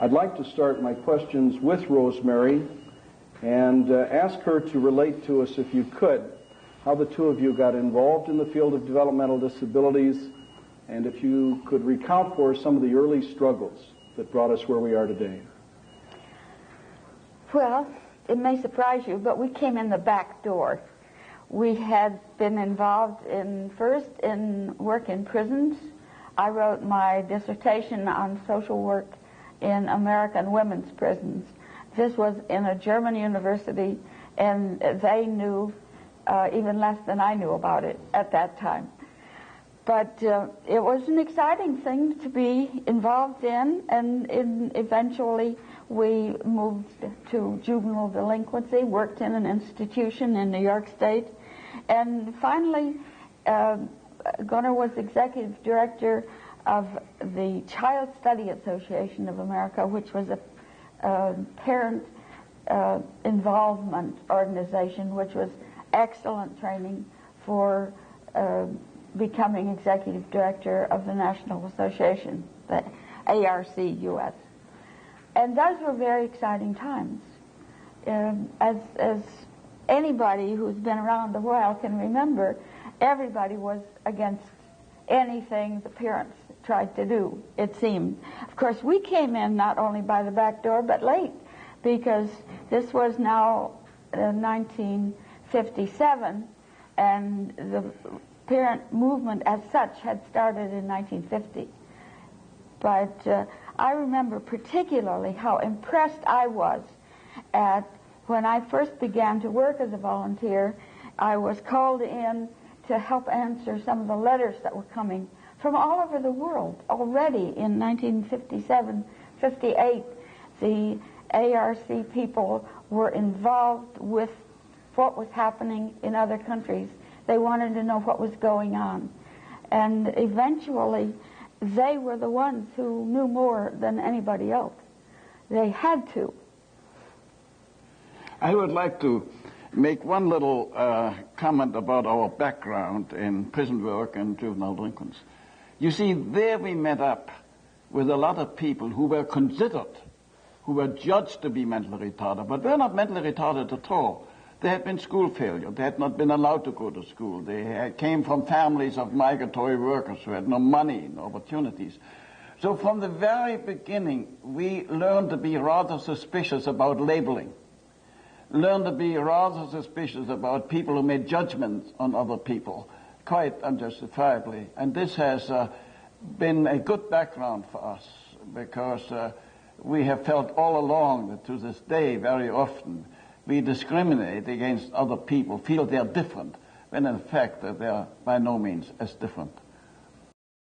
I'd like to start my questions with Rosemary and ask her to relate to us, if you could, how the two of you got involved in the field of developmental disabilities, and if you could recount for us some of the early struggles that brought us where we are today. Well, it may surprise you, but we came in the back door. We had been involved first in work in prisons. I wrote my dissertation on social work in American women's prisons. This was in a German university, and they knew even less than I knew about it at that time. But it was an exciting thing to be involved in, and eventually we moved to juvenile delinquency, worked in an institution in New York State, and finally Gunnar was executive director of the Child Study Association of America, which was a parent involvement organization, which was excellent training for becoming executive director of the National Association, the ARC-US. And those were very exciting times. As anybody who's been around a while can remember, everybody was against anything the parents tried to do, it seemed. Of course, we came in not only by the back door, but late, because this was now 1957, and the parent movement as such had started in 1950. But I remember particularly how impressed I was at when I first began to work as a volunteer. I was called in to help answer some of the letters that were coming from all over the world. Already in 1957, 58, the ARC people were involved with what was happening in other countries. They wanted to know what was going on. And eventually, they were the ones who knew more than anybody else. They had to. I would like to make one little comment about our background in prison work and juvenile delinquents. You see, there we met up with a lot of people who were considered, who were judged to be mentally retarded, but were not mentally retarded at all. They had been school failure. They had not been allowed to go to school. They came from families of migratory workers who had no money, no opportunities. So from the very beginning, we learned to be rather suspicious about labeling, learned to be rather suspicious about people who made judgments on other people, quite unjustifiably. And this has been a good background for us, because we have felt all along that to this day, very often, we discriminate against other people, feel they're different, when in fact they are by no means as different.